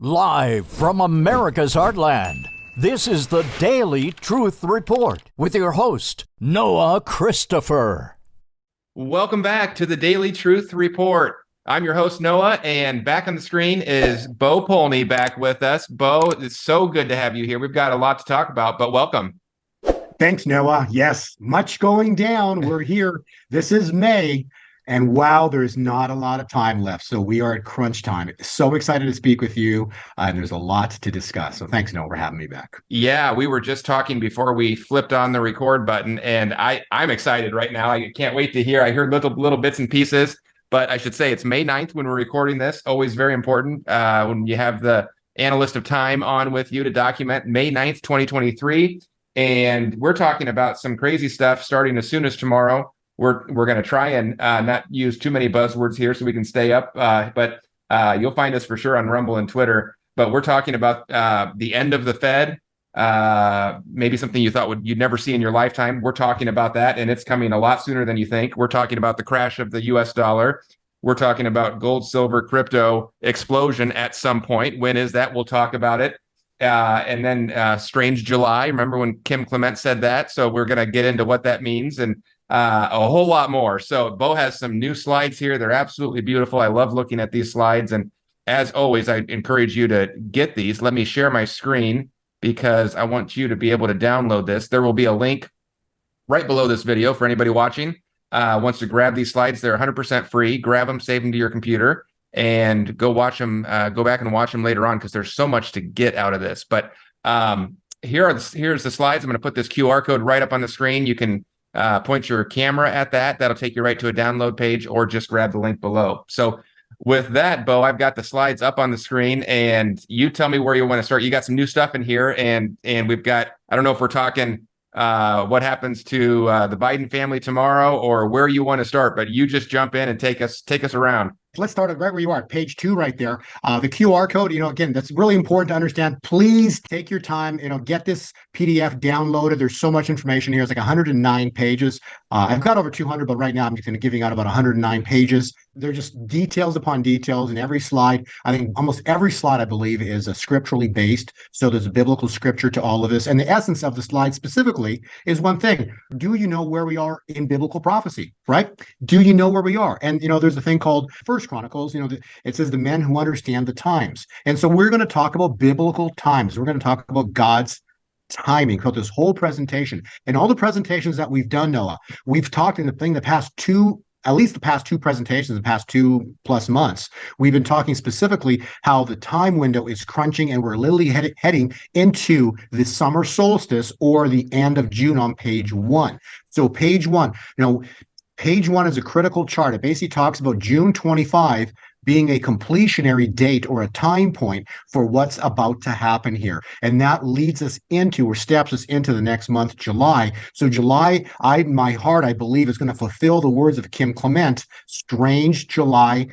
Live from America's heartland, this is the Daily Truth Report with your host, Noah Christopher. Welcome back to the Daily Truth Report. I'm your host, Noah, and back on the screen is Bo Polny back with us. Bo, it's so good to have you here. We've got a lot to talk about, but welcome. Thanks, Noah. Yes, much going down. We're here. This is May. And wow, there's not a lot of time left. So we are at crunch time. So excited to speak with you. And there's a lot to discuss. So thanks, Noah, for having me back. Yeah, we were just talking before we flipped on the record button. And I'm excited right now. I can't wait to hear. I heard little bits and pieces. But I should say it's May 9th when we're recording this. Always very important when you have the analyst of time on with you to document May 9th, 2023. And we're talking about some crazy stuff starting as soon as tomorrow. We're going to try and not use too many buzzwords here so we can stay up. But you'll find us for sure on Rumble and Twitter. But we're talking about the end of the Fed, maybe something you thought you'd never see in your lifetime. We're talking about that, and it's coming a lot sooner than you think. We're talking about the crash of the U.S. dollar. We're talking about gold, silver, crypto explosion at some point. When is that? We'll talk about it. And then strange July. Remember when Kim Clement said that? So we're going to get into what that means and a whole lot more. So Bo has some new slides here. They're absolutely beautiful. I love looking at these slides. And as always, I encourage you to get these. Let me share my screen because I want you to be able to download this. There will be a link right below this video for anybody watching. Wants to grab these slides. They're 100% free. Grab them, save them to your computer, and go watch them. Go back and watch them later on because there's so much to get out of this. But here's the slides. I'm going to put this QR code right up on the screen. You can point your camera at that. That'll take you right to a download page, or just grab the link below. So with that, Bo, I've got the slides up on the screen, and you tell me where you want to start. You got some new stuff in here, and we've got, I don't know if we're talking what happens to the Biden family tomorrow or where you want to start, but you just jump in and take us around. Let's start right where you are, page 2 right there. The QR code, again, that's really important to understand. Please take your time, get this PDF downloaded. There's so much information here. It's like 109 pages. I've got over 200, but right now I'm just going to giving out about 109 pages. They're just details upon details in every slide. I think almost every slide, I believe, is scripturally based. So there's a biblical scripture to all of this. And the essence of the slide specifically is one thing. Do you know where we are in biblical prophecy, right? Do you know where we are? And, there's a thing called First Chronicles, it says the men who understand the times. And so we're going to talk about biblical times. We're going to talk about God's timing throughout this whole presentation. And all the presentations that we've done, Noah, we've talked in the past two presentations, the past 2+ months, we've been talking specifically how the time window is crunching and we're literally heading into the summer solstice or the end of June on page 1. So page 1, page 1 is a critical chart. It basically talks about June 25 being a completionary date or a time point for what's about to happen here. And that leads us into, or steps us into the next month, July. So July, my heart, I believe, is going to fulfill the words of Kim Clement, strange July,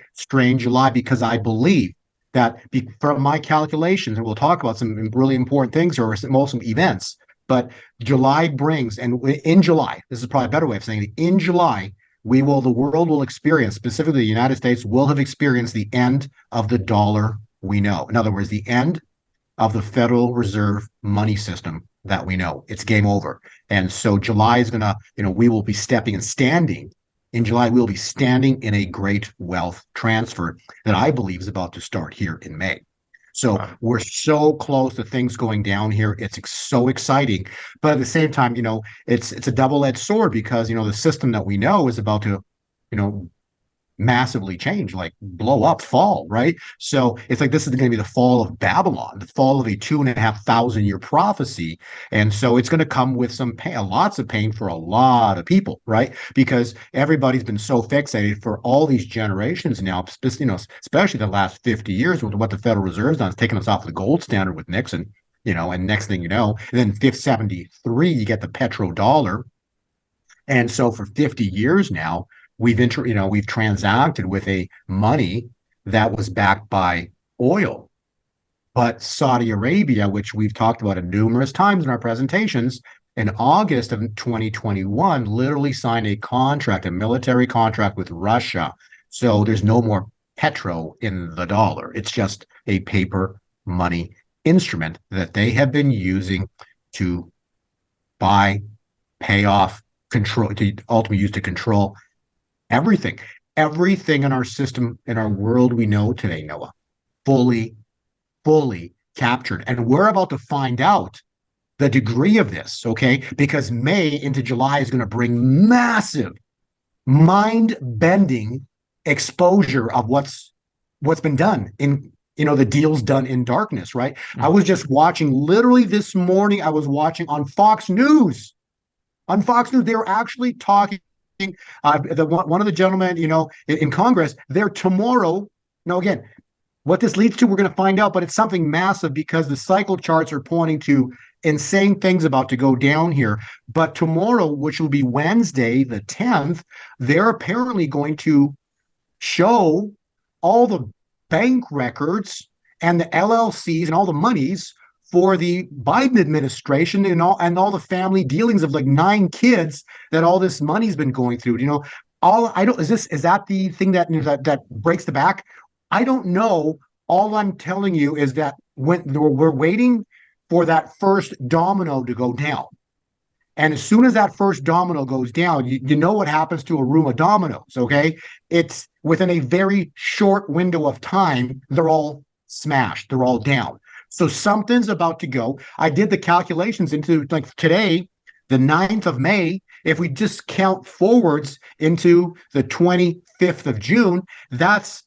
because I believe that from my calculations, and we'll talk about some really important things or some events, but July brings, and in July, this is probably a better way of saying it, in July, the world will experience, specifically the United States will have experienced the end of the dollar we know. In other words, the end of the Federal Reserve money system that we know. It's game over. And so July is going to, we will be standing in July, we'll be standing in a great wealth transfer that I believe is about to start here in May. So we're so close to things going down here. It's so exciting. But at the same time, it's a double-edged sword because, the system that we know is about to, massively change, like blow up, fall, right? So it's like this is going to be the fall of Babylon, the fall of a 2,500-year prophecy. And so it's going to come with some pain, lots of pain for a lot of people, right? Because everybody's been so fixated for all these generations now, especially the last 50 years with what the Federal Reserve's done. It's taken us off the gold standard with Nixon, and next thing you know, and then 573, you get the petrodollar. And so for 50 years now, we've transacted with a money that was backed by oil. But Saudi Arabia, which we've talked about numerous times in our presentations, in August of 2021, literally signed a military contract with Russia. So there's no more petro in the dollar. It's just a paper money instrument that they have been using to buy, pay off, control, to ultimately use to control everything. Everything in our system, in our world we know today, Noah, fully captured. And we're about to find out the degree of this, okay? Because May into July is going to bring massive, mind-bending exposure of what's been done in the deals done in darkness, right? I was just watching literally this morning, I was watching on Fox News. On Fox News, they were actually talking one of the gentlemen, in Congress, they're tomorrow. Now, again, what this leads to, we're going to find out, but it's something massive because the cycle charts are pointing to insane things about to go down here. But tomorrow, which will be Wednesday, the 10th, they're apparently going to show all the bank records and the LLCs and all the monies for the Biden administration and all the family dealings of like 9 kids that all this money's been going through. Is that the thing that breaks the back? I don't know. All I'm telling you is that when we're waiting for that first domino to go down. And as soon as that first domino goes down, you know what happens to a room of dominoes, okay? It's within a very short window of time, they're all smashed, they're all down. So something's about to go. I did the calculations into like today, the 9th of May. If we just count forwards into the 25th of June, that's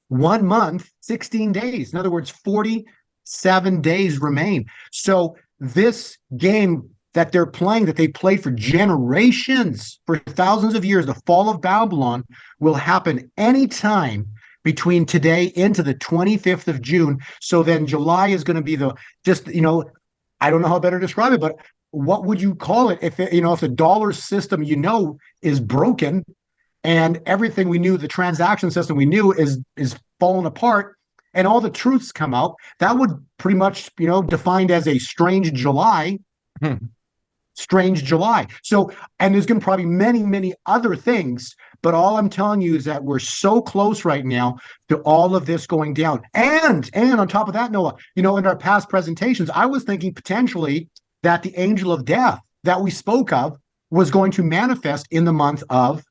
1 month, 16 days. In other words, 47 days remain. So this game that they're playing, that they played for generations, for thousands of years, the fall of Babylon, will happen anytime between today into the 25th of June. So then July is going to be I don't know how better to describe it, but what would you call it if the dollar system is broken and everything we knew, the transaction system we knew is falling apart and all the truths come out? That would pretty much, defined as a strange July. Strange July. So, and there's going to probably many, many other things, but all I'm telling you is that we're so close right now to all of this going down. And on top of that, Noah, in our past presentations, I was thinking potentially that the angel of death that we spoke of was going to manifest in the month of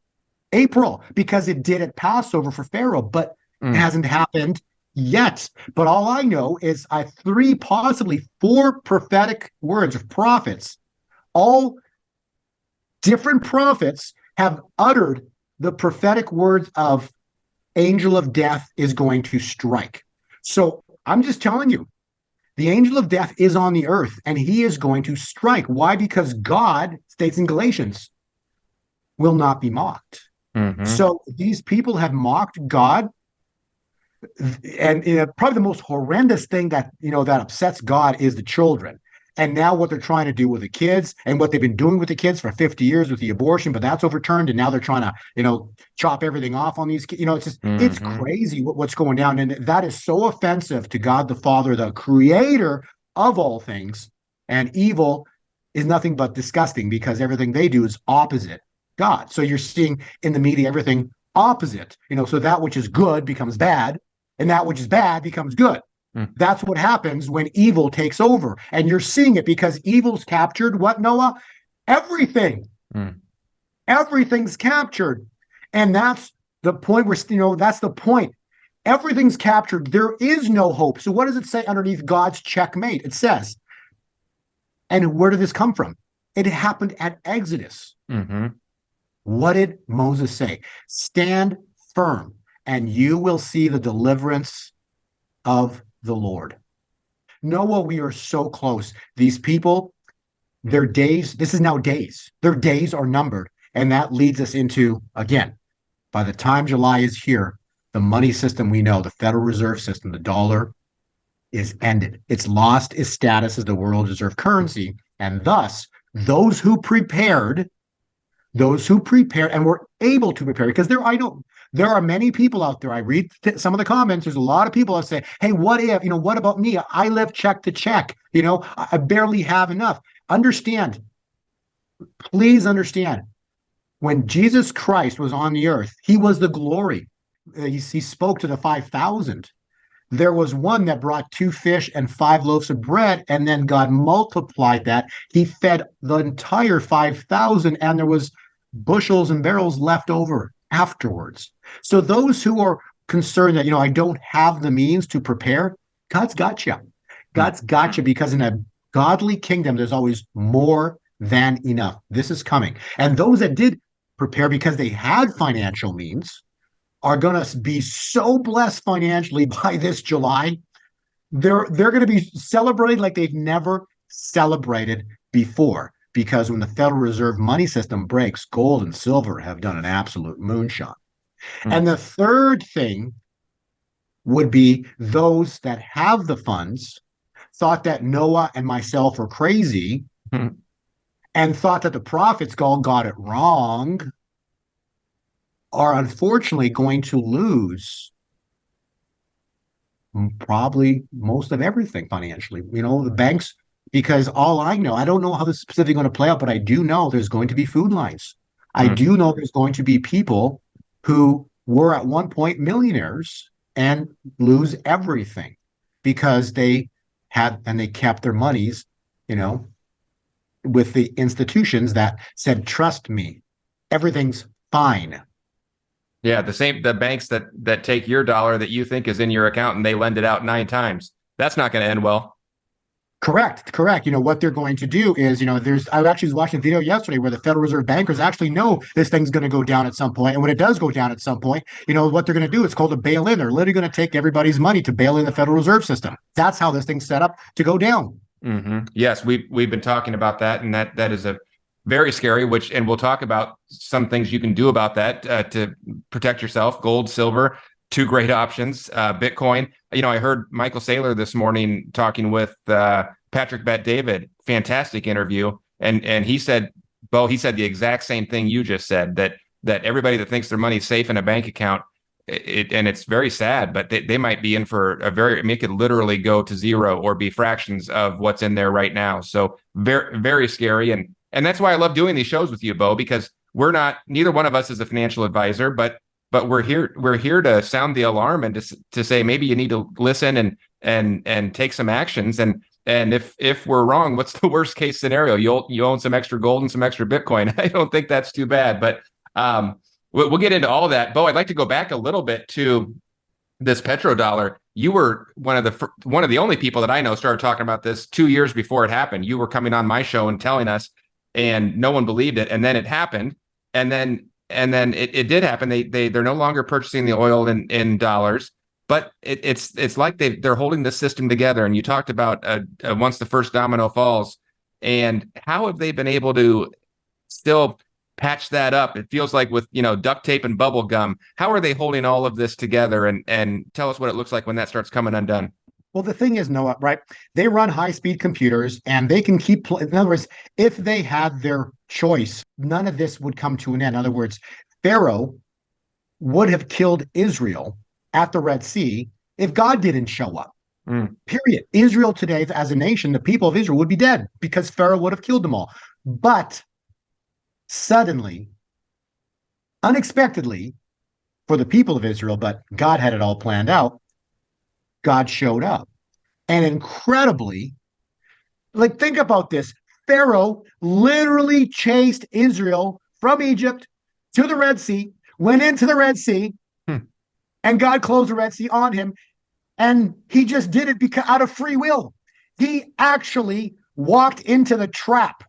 April because it did at Passover for Pharaoh, but it hasn't happened yet. But all I know is 3, possibly 4 prophetic words of prophets. All different prophets have uttered the prophetic words of angel of death is going to strike. So I'm just telling you, the angel of death is on the earth and he is going to strike. Why? Because God, states in Galatians, will not be mocked. Mm-hmm. So these people have mocked God. And probably the most horrendous thing that upsets God is the children. And now what they're trying to do with the kids and what they've been doing with the kids for 50 years with the abortion, but that's overturned. And now they're trying to, chop everything off on these kids. It's just, It's crazy what's going down. And that is so offensive to God the Father, the creator of all things. And evil is nothing but disgusting because everything they do is opposite God. So you're seeing in the media, everything opposite, so that which is good becomes bad and that which is bad becomes good. That's what happens when evil takes over. And you're seeing it because evil's captured what, Noah? Everything. Everything's captured. And that's the point where, that's the point. Everything's captured. There is no hope. So what does it say underneath God's checkmate? It says, and where did this come from? It happened at Exodus. What did Moses say? Stand firm and you will see the deliverance of the Lord. Noah, we are so close. These people, their days, this is now days. Their days are numbered. And that leads us into, again, by the time July is here, the money system we know, the Federal Reserve System, the dollar is ended. It's lost its status as the world reserve currency. And thus, those who prepared and were able to prepare, because there are many people out there. I read some of the comments. There's a lot of people that say, hey, what if, what about me? I live check to check. I barely have enough. Please understand, when Jesus Christ was on the earth, he was the glory. He spoke to the 5,000. there was one that brought 2 fish and 5 loaves of bread, and then God multiplied that. He fed the entire 5,000, and there was bushels and barrels left over afterwards. So those who are concerned that, I don't have the means to prepare, God's got you. God's got you, because in a godly kingdom, there's always more than enough. This is coming. And those that did prepare because they had financial means are going to be so blessed financially by this July. They're going to be celebrating like they've never celebrated before, because when the Federal Reserve money system breaks, gold and silver have done an absolute moonshot. And the third thing would be those that have the funds thought that Noah and myself were crazy and thought that the prophets all got it wrong, are unfortunately going to lose probably most of everything financially. The banks, because all I know, I don't know how this is specifically going to play out, but I do know there's going to be food lines. I do know there's going to be people who were at one point millionaires and lose everything because they kept their monies, with the institutions that said, trust me, everything's fine. Yeah, the banks that take your dollar that you think is in your account and they lend it out 9 times. That's not going to end well. Correct. What they're going to do is, I actually was watching a video yesterday where the Federal Reserve bankers actually know this thing's going to go down at some point. And when it does go down at some point, what they're going to do, it's called a bail-in. They're literally going to take everybody's money to bail in the Federal Reserve System. That's how this thing's set up to go down. Yes, we've been talking about that, and that is a very scary, and we'll talk about some things you can do about that to protect yourself. Gold, silver, 2 great options. Bitcoin. I heard Michael Saylor this morning talking with Patrick Bet-David. Fantastic interview, and he said, Bo, the exact same thing you just said, that everybody that thinks their money's safe in a bank account, and it's very sad, but they might be in for it could literally go to zero or be fractions of what's in there right now. So very, very scary. And that's why I love doing these shows with you, Bo, because neither one of us is a financial advisor, but we're here to sound the alarm and to say, maybe you need to listen and take some actions. And if we're wrong, what's the worst case scenario? You own some extra gold and some extra Bitcoin. I don't think that's too bad, but we'll get into all of that. Bo, I'd like to go back a little bit to this petrodollar. You were one of the only people that I know started talking about this 2 years before it happened. You were coming on my show and telling us, and no one believed it. And then it happened. And then it did happen. They're no longer purchasing the oil in dollars, but it's like they're holding the system together. And you talked about once the first domino falls, and how have they been able to still patch that up? It feels like with duct tape and bubble gum. How are they holding all of this together? And tell us what it looks like when that starts coming undone. Well, the thing is, Noah, right? They run high-speed computers, and they can keep. In other words, if they had their choice, none of this would come to an end. In other words, Pharaoh would have killed Israel at the Red Sea if God didn't show up. Period. Israel today, as a nation, the people of Israel would be dead because Pharaoh would have killed them all. But suddenly, unexpectedly, for the people of Israel, but God had it all planned out, God showed up. And incredibly, think about this. Pharaoh literally chased Israel from Egypt to the Red Sea, went into the Red Sea, and God closed the Red Sea on him. And he just did it out of free will. He actually walked into the trap.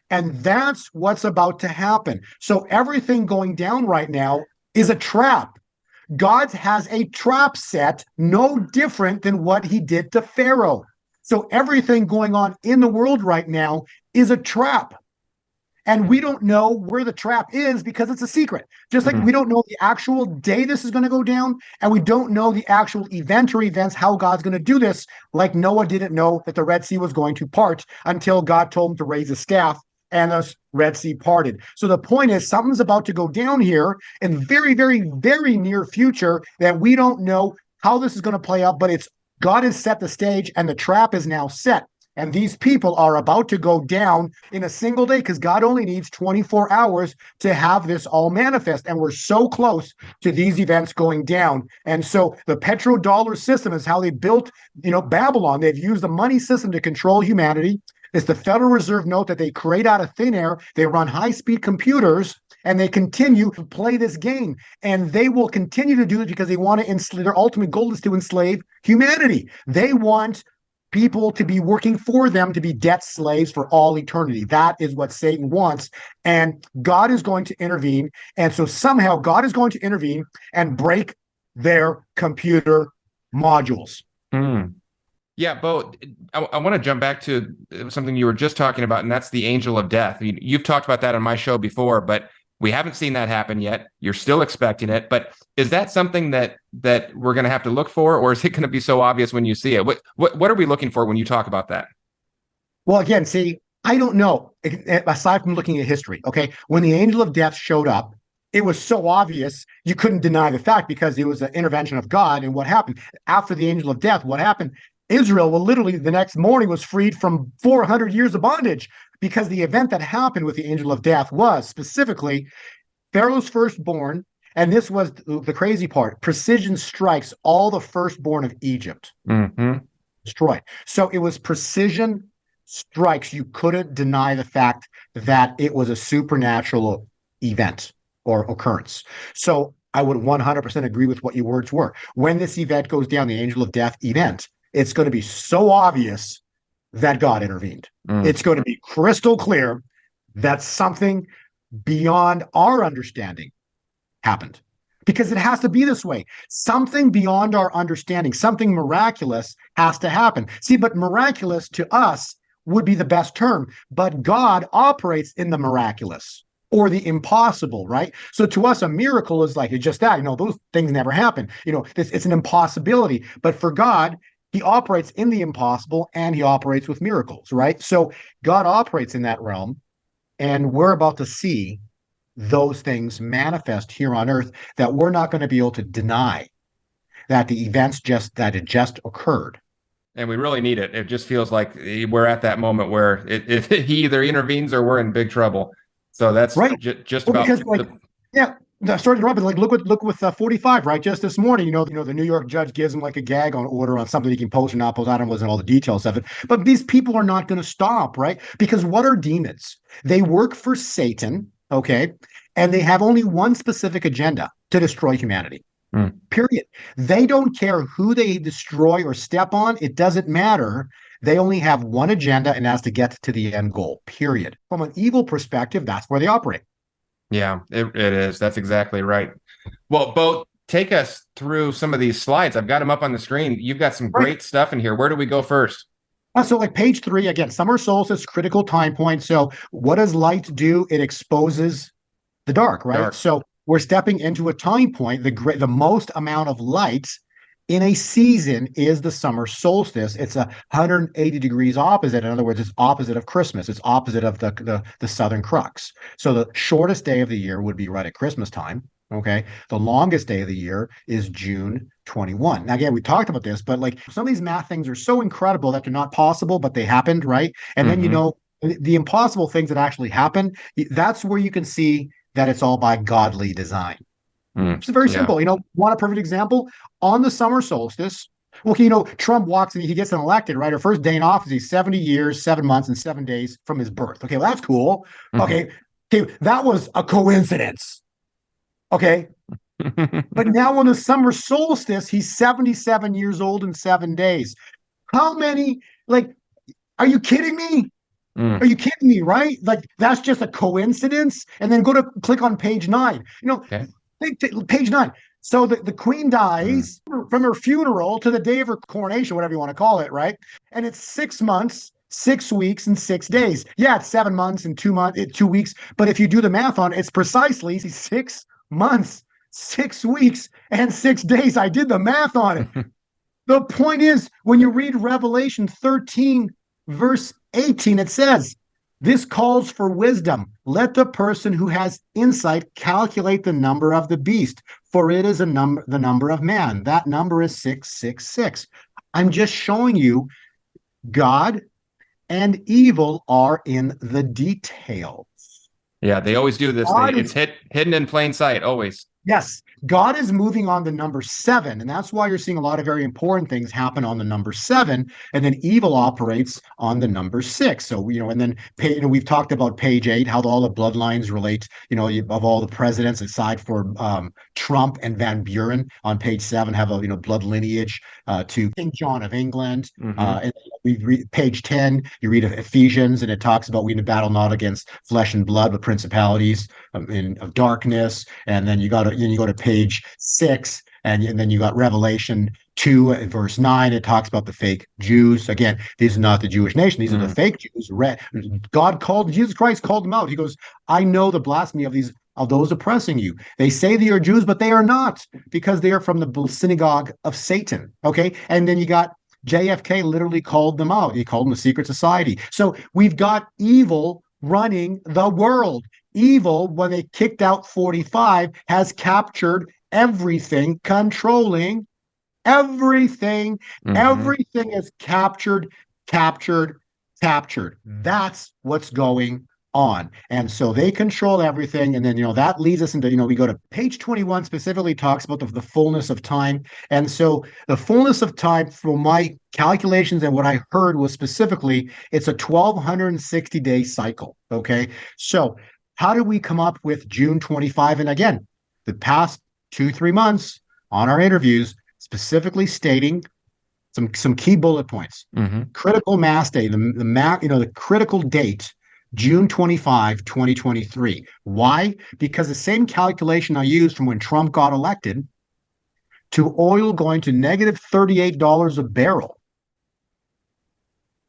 And that's what's about to happen. So everything going down right now is a trap. God has a trap set no different than what he did to Pharaoh. So everything going on in the world right now is a trap. And we don't know where the trap is because it's a secret. Just like we don't know the actual day this is going to go down, and we don't know the actual event or events, how God's going to do this. Like Noah didn't know that the Red Sea was going to part until God told him to raise a staff, and the Red Sea parted. So the point is, something's about to go down here in very, very, very near future that we don't know how this is going to play out, but God has set the stage and the trap is now set. And these people are about to go down in a single day because God only needs 24 hours to have this all manifest. And we're so close to these events going down. And so the petrodollar system is how they built, Babylon. They've used the money system to control humanity. It's the Federal Reserve note that they create out of thin air. They run high-speed computers and they continue to play this game. And they will continue to do it because they want to enslave. Their ultimate goal is to enslave humanity. They want people to be working for them, to be debt slaves for all eternity. That is what Satan wants. And God is going to intervene. And so somehow God is going to intervene and break their computer modules. Yeah, Bo, I want to jump back to something you were just talking about, and that's the angel of death. You've talked about that on my show before, but we haven't seen that happen yet. You're still expecting it, but is that something that we're going to have to look for, or is it going to be so obvious when you see it? What are we looking for when you talk about that? Well, again, see, I don't know, aside from looking at history, okay? When the angel of death showed up, it was so obvious you couldn't deny the fact because it was an intervention of God. And what happened after the angel of death? What happened? Israel, literally the next morning was freed from 400 years of bondage because the event that happened with the angel of death was specifically Pharaoh's firstborn. And this was the crazy part. Precision strikes all the firstborn of Egypt. Destroyed. So it was precision strikes. You couldn't deny the fact that it was a supernatural event or occurrence. So I would 100% agree with what your words were. When this event goes down, the angel of death event, it's going to be so obvious that God intervened. It's going to be crystal clear that something beyond our understanding happened, because it has to be this way. Something beyond our understanding, something miraculous has to happen. See, but miraculous to us would be the best term, but God operates in the miraculous or the impossible, right? So to us, a miracle is like, it's just that, those things never happen. It's an impossibility. But for God, he operates in the impossible and he operates with miracles, right? So God operates in that realm, and we're about to see those things manifest here on earth that we're not going to be able to deny that the events that it just occurred. And we really need it. It just feels like we're at that moment where he either intervenes or we're in big trouble. So that's right. Just about because sorry to interrupt, but look with 45, right? Just this morning, the New York judge gives him like a gag on order on something he can post or not post. I don't know all the details of it, but these people are not going to stop, right? Because what are demons? They work for Satan, okay, and they have only one specific agenda: to destroy humanity. Period. They don't care who they destroy or step on. It doesn't matter. They only have one agenda, and that's to get to the end goal. Period. From an evil perspective, that's where they operate. Yeah, it is. That's exactly right. Well, Bo, take us through some of these slides. I've got them up on the screen. You've got some great stuff in here. Where do we go first? So like page 3, again, summer solstice, critical time point. So what does light do? It exposes the dark, right? So we're stepping into a time point. The most amount of light in a season is the summer solstice. It's 180 degrees opposite. In other words, it's opposite of Christmas. It's opposite of the southern crux. So the shortest day of the year would be right at Christmas time. Okay. The longest day of the year is June 21. Now, again, we talked about this, but like some of these math things are so incredible that they're not possible, but they happened, right? And then, the impossible things that actually happen, that's where you can see that it's all by godly design. It's very simple. Want a perfect example? On the summer solstice, okay, Trump walks and he gets elected, right? Our first day in office, he's 70 years, 7 months, and 7 days from his birth. Okay, well, that's cool. Okay, that was a coincidence. Okay. But now on the summer solstice, he's 77 years old and 7 days. How many, are you kidding me? Are you kidding me, right? Like, that's just a coincidence. And then go to click on page 9. Page 9. So the queen dies from her funeral to the day of her coronation, whatever you want to call it, right? And it's 6 months, 6 weeks, and 6 days. Yeah, it's 7 months and 2 weeks. But if you do the math on it, it's precisely 6 months, 6 weeks, and 6 days. I did the math on it. The point is, when you read Revelation 13, verse 18, it says, "This calls for wisdom. Let the person who has insight calculate the number of the beast, for it is the number of man. That number is 666. I'm just showing you God and evil are in the details. Yeah, they always do this. God It's hidden in plain sight, always. Yes, God is moving on the number 7, and that's why you're seeing a lot of very important things happen on the number 7, and then evil operates on the number 6. So, and then we've talked about page 8, how all the bloodlines relate, of all the presidents aside for Trump and Van Buren on page 7 have a blood lineage to King John of England. And we read page 10, you read Ephesians, and it talks about we in battle not against flesh and blood, but principalities of darkness. And then you go to page 6, and then you got Revelation 2 verse 9. It talks about the fake Jews. Again, these are not the Jewish nation. These are the fake Jews. Jesus Christ called them out. He goes, I know the blasphemy of those oppressing you. They say they are Jews, but they are not, because they are from the synagogue of Satan. Okay. And then you got JFK literally called them out. He called them the secret society. So we've got evil running the world. Evil, when they kicked out 45, has captured everything, controlling everything. Everything is captured. That's what's going on. And so they control everything. And then, that leads us into, we go to page 21, specifically talks about the fullness of time. And so the fullness of time, from my calculations and what I heard, was specifically, it's a 1,260-day cycle. Okay. So how did we come up with June 25? And again, the past 2-3 months on our interviews, specifically stating some key bullet points. Critical mass day, the critical date, June 25, 2023. Why? Because the same calculation I used from when Trump got elected to oil going to negative $38 a barrel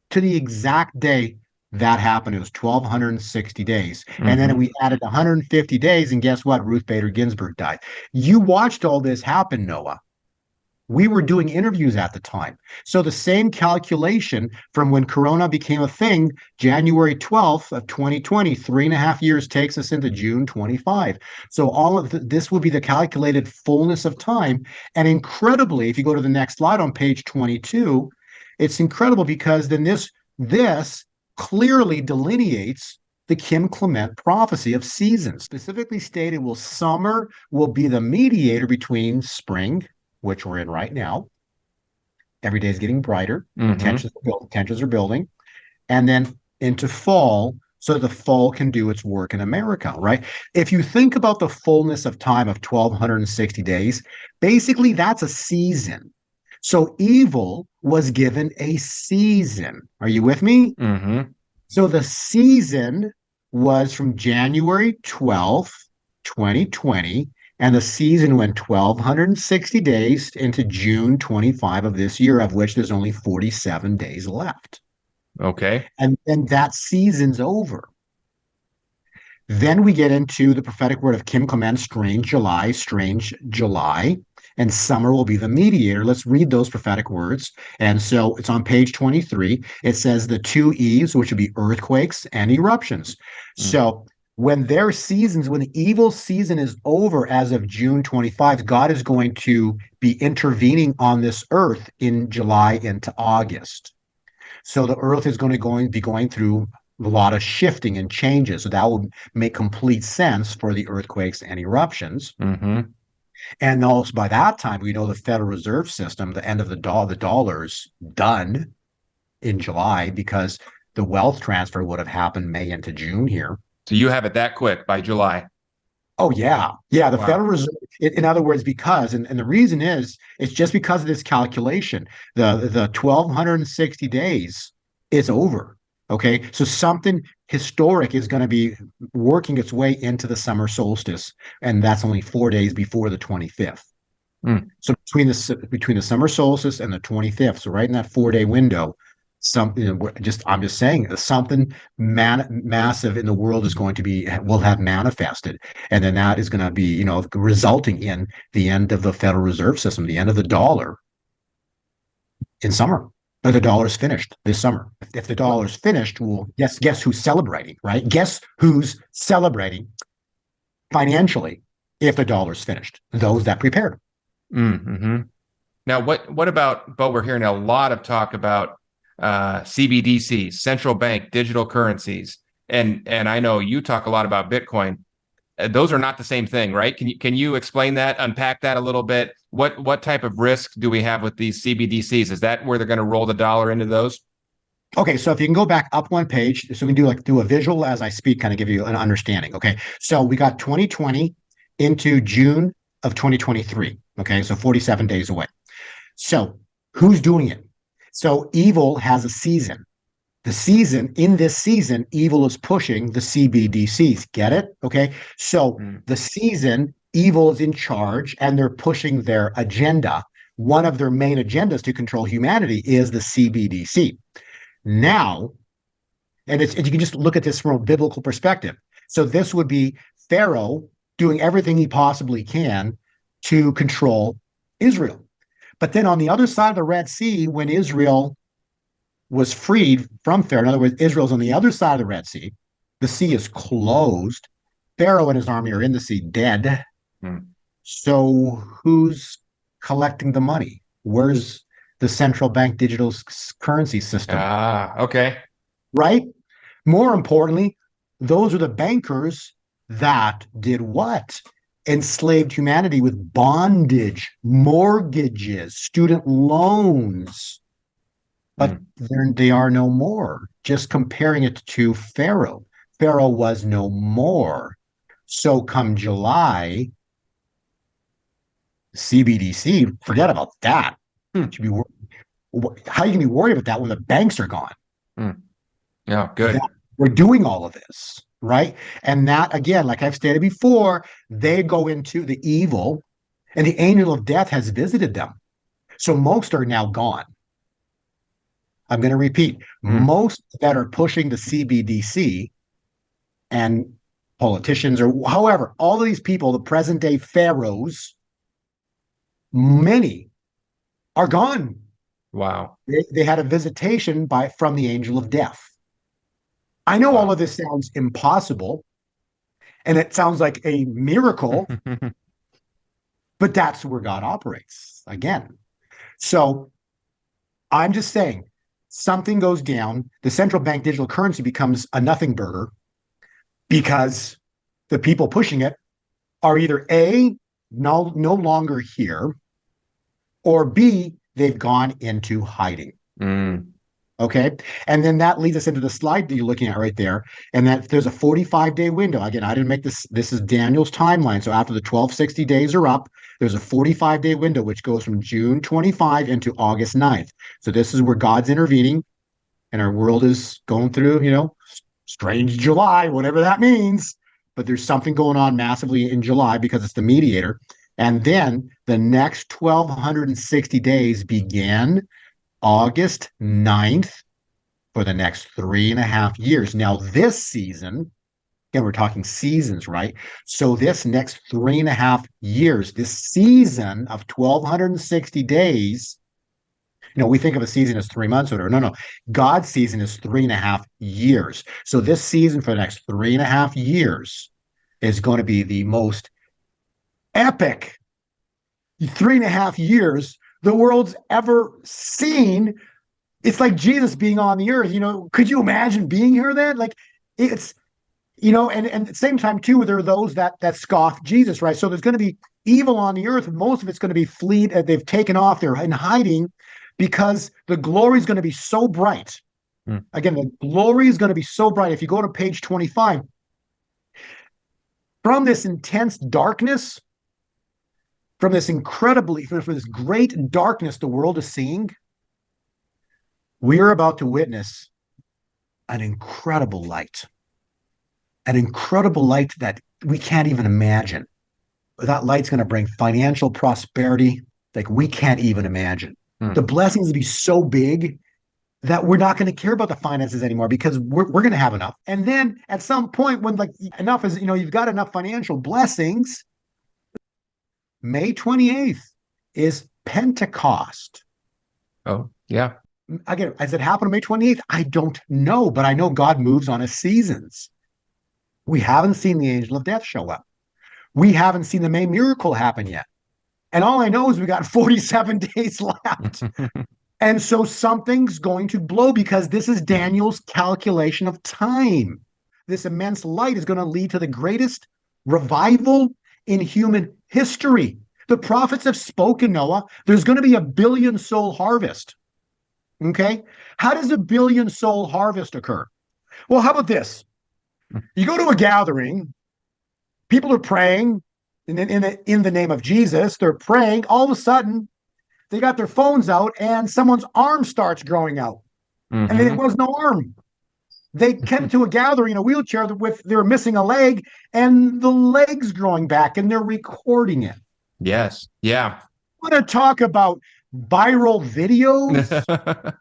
to the exact day that happened. It was 1,260 days. And then we added 150 days, and guess what? Ruth Bader Ginsburg died. You watched all this happen, Noah. We were doing interviews at the time. So the same calculation from when Corona became a thing, January 12th of 2020, 3.5 years takes us into June 25. So all of this will be the calculated fullness of time. And incredibly, if you go to the next slide on page 22, it's incredible because then this clearly delineates the Kim Clement prophecy of seasons. Specifically stated, summer will be the mediator between spring, which we're in right now. Every day is getting brighter. Tensions are building. And then into fall, so that the fall can do its work in America, right? If you think about the fullness of time of 1,260 days, basically that's a season. So evil was given a season. Are you with me? So the season was from January 12th, 2020, and the season went 1,260 days into June 25 of this year, of which there's only 47 days left. Okay. And then that season's over. Then we get into the prophetic word of Kim Clement, strange July, and summer will be the mediator. Let's read those prophetic words. And so it's on page 23. It says the 2 E's, which would be earthquakes and eruptions. So when their seasons, when the evil season is over as of June 25, God is going to be intervening on this earth in July into August. So the earth is going to be going through a lot of shifting and changes. So that will make complete sense for the earthquakes and eruptions. And also by that time, we know the Federal Reserve System, the end of the dollar's done in July, because the wealth transfer would have happened May into June here. So you have it that quick by July. Oh, yeah. Yeah. The Federal Reserve, in other words, because, and the reason is, it's just because of this calculation, the 1,260 days is over. Okay. So something historic is going to be working its way into the summer solstice. And that's only 4 days before the 25th. So between the summer solstice and the 25th, so right in that 4-day window, I'm just saying something massive in the world will have manifested, and then that is going to be resulting in the end of the Federal Reserve System, the end of the dollar in summer. But the dollar's finished this summer. If the dollar's finished, well, guess who's celebrating, right? Guess who's celebrating financially if the dollar's finished? Those that prepared. Now, what about? But we're hearing a lot of talk about CBDCs, central bank digital currencies, and I know you talk a lot about Bitcoin. Those are not the same thing, right? Can you explain that, unpack that a little bit? What type of risk do we have with these CBDCs? Is that where they're going to roll the dollar into those? Okay, so if you can go back up one page, so we can do a visual as I speak, kind of give you an understanding. Okay, so we got 2020 into June of 2023. Okay, so 47 days away. So who's doing it? So evil has a season. In this season, evil is pushing the CBDCs. Get it? Okay. So the season, evil is in charge and they're pushing their agenda. One of their main agendas to control humanity is the CBDC. Now, and you can just look at this from a biblical perspective. So this would be Pharaoh doing everything he possibly can to control Israel. But then on the other side of the Red Sea, when Israel was freed from Pharaoh, in other words, Israel's on the other side of the Red Sea, the sea is closed. Pharaoh and his army are in the sea, dead. So who's collecting the money? Where's the central bank digital currency system? Okay. Right? More importantly, those are the bankers that did what? Enslaved humanity with bondage, mortgages, student loans. But they are no more. Just comparing it to Pharaoh. Pharaoh was no more. So come July, CBDC, forget about that. Should be how you can be worried about that when the banks are gone? Yeah, good. We're doing all of this, right? And that, again, like I've stated before, they go into the evil, and the angel of death has visited them. So most are now gone. I'm going to repeat, most that are pushing the CBDC and politicians or however, all of these people, the present day pharaohs, many are gone. Wow. They had a visitation from the angel of death. I know all of this sounds impossible and it sounds like a miracle, but that's where God operates again. So I'm just saying, something goes down, the central bank digital currency becomes a nothing burger because the people pushing it are either A, no longer here, or B, they've gone into hiding. Okay. And then that leads us into the slide that you're looking at right there. And that there's a 45-day window. Again, I didn't make this. This is Daniel's timeline. So after the 1260 days are up, there's a 45-day window, which goes from June 25 into August 9th. So this is where God's intervening and our world is going through, strange July, whatever that means. But there's something going on massively in July because it's the mediator. And then the next 1260 days begin August 9th for the next 3.5 years. Now, this season, again, we're talking seasons, right? So this next 3.5 years, this season of 1260 days, we think of a season as 3 months or whatever. No. God's season is 3.5 years. So this season for the next 3.5 years is going to be the most epic 3.5 years the world's ever seen. It's like Jesus being on the earth. Could you imagine being here then? Like it's, and at the same time too, there are those that scoff Jesus, right? So there's going to be evil on the earth. Most of it's going to be fleet. They've taken off. They're in hiding because the glory is going to be so bright. Again, the glory is going to be so bright. If you go to page 25, from this intense darkness, from this great darkness the world is seeing, we're about to witness an incredible light that we can't even imagine. That light's going to bring financial prosperity like we can't even imagine. The blessings will be so big that we're not going to care about the finances anymore because we're going to have enough. And then at some point when enough is, you've got enough financial blessings, May 28th is Pentecost. Oh, yeah. Again, has it happened on May 28th? I don't know, but I know God moves on his seasons. We haven't seen the angel of death show up. We haven't seen the May miracle happen yet. And all I know is we got 47 days left. And so something's going to blow because this is Daniel's calculation of time. This immense light is going to lead to the greatest revival in human history. The prophets have spoken, Noah. There's going to be a 1 billion soul harvest. Okay? How does a 1 billion soul harvest occur? Well, how about this? You go to a gathering, people are praying in the name of Jesus. They're praying. All of a sudden, they got their phones out and someone's arm starts growing out. Mm-hmm. And there was no arm. They came to a gathering in a wheelchair with they're missing a leg and the leg's growing back and they're recording it. Yes. Yeah. I want to talk about viral videos.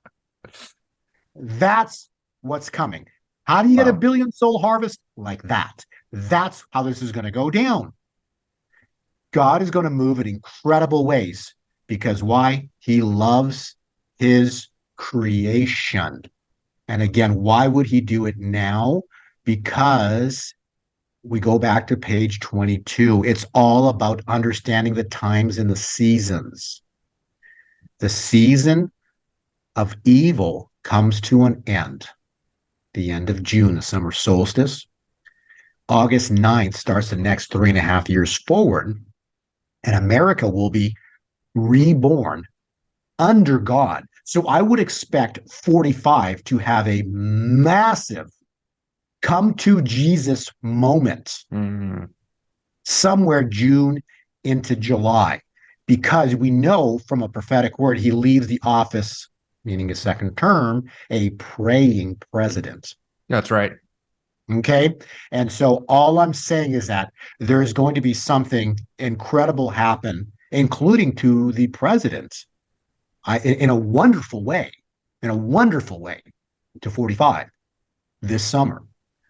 That's what's coming. How do you get a 1 billion soul harvest? Like that. That's how this is going to go down. God is going to move in incredible ways because why? He loves his creation. And again, why would he do it now? Because we go back to page 22. It's all about understanding the times and the seasons. The season of evil comes to an end. The end of June, the summer solstice. August 9th starts the next 3.5 years forward, and America will be reborn under God. So I would expect 45 to have a massive come to Jesus moment somewhere June into July, because we know from a prophetic word, he leaves the office, meaning a second term, a praying president. That's right. Okay. And so all I'm saying is that there is going to be something incredible happen, including to the president, in a wonderful way, to 45 this summer.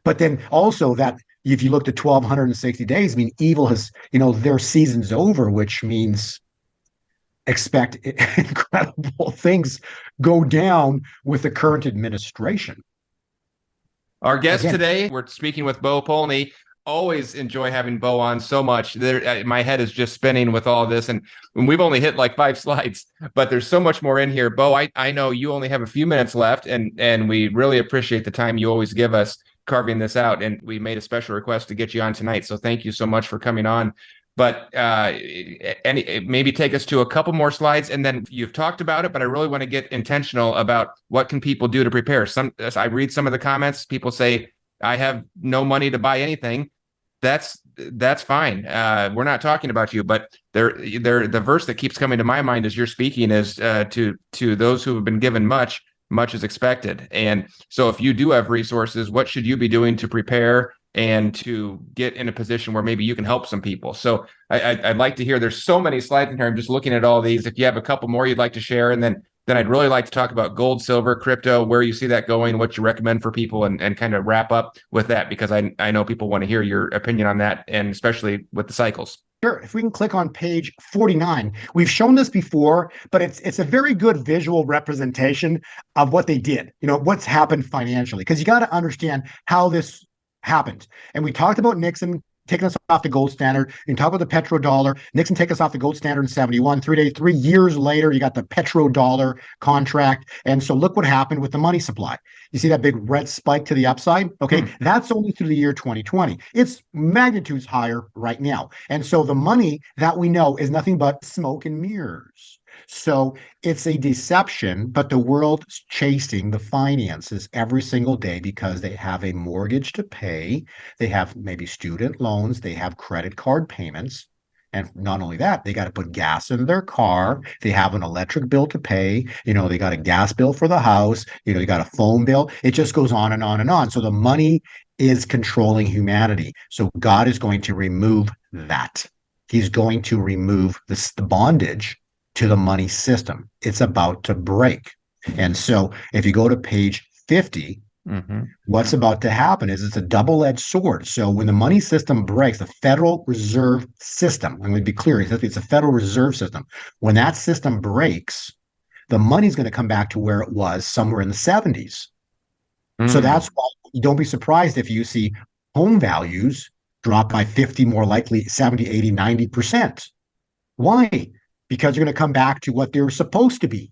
But then also that if you looked at 1,260 days, I mean, evil has, their season's over, which means expect incredible things go down with the current administration. Our guest today, we're speaking with Bo Polny. Always enjoy having Bo on so much. My head is just spinning with all this, and we've only hit like 5 slides, but there's so much more in here. Bo, I know you only have a few minutes left, and we really appreciate the time you always give us carving this out, and we made a special request to get you on tonight, so thank you so much for coming on. But maybe take us to a couple more slides, and then you've talked about it, but I really want to get intentional about what can people do to prepare. I read some of the comments. People say, I have no money to buy anything. That's fine. We're not talking about you, but the verse that keeps coming to my mind as you're speaking is to those who have been given much is expected. And so if you do have resources, what should you be doing to prepare and to get in a position where maybe you can help some people? So I'd like to hear, there's so many slides in here. I'm just looking at all these. If you have a couple more you'd like to share, and then I'd really like to talk about gold, silver, crypto, where you see that going, what you recommend for people, and kind of wrap up with that, because I know people want to hear your opinion on that, and especially with the cycles. Sure. If we can click on page 49, we've shown this before, but it's a very good visual representation of what they did, what's happened financially, because you got to understand how this happened. And we talked about Nixon taking us off the gold standard. You can talk about the petrodollar. Nixon take us off the gold standard in 71. 3 years later, you got the petrodollar contract. And so look what happened with the money supply. You see that big red spike to the upside? Okay, that's only through the year 2020. It's magnitudes higher right now. And so the money that we know is nothing but smoke and mirrors. So it's a deception, but the world's chasing the finances every single day because they have a mortgage to pay. They have maybe student loans. They have credit card payments. And not only that, they got to put gas in their car. They have an electric bill to pay. They got a gas bill for the house. You got a phone bill. It just goes on and on and on. So the money is controlling humanity. So God is going to remove that. He's going to remove the bondage to the money system. It's about to break. And so if you go to page 50, what's about to happen is it's a double-edged sword. So when the money system breaks, the Federal Reserve System, I'm going to be clear, it's a Federal Reserve System. When that system breaks, the money's going to come back to where it was somewhere in the 70s. So that's why you don't be surprised if you see home values drop by 50, more likely 70, 80, 90%. Why? Because you're going to come back to what they were supposed to be.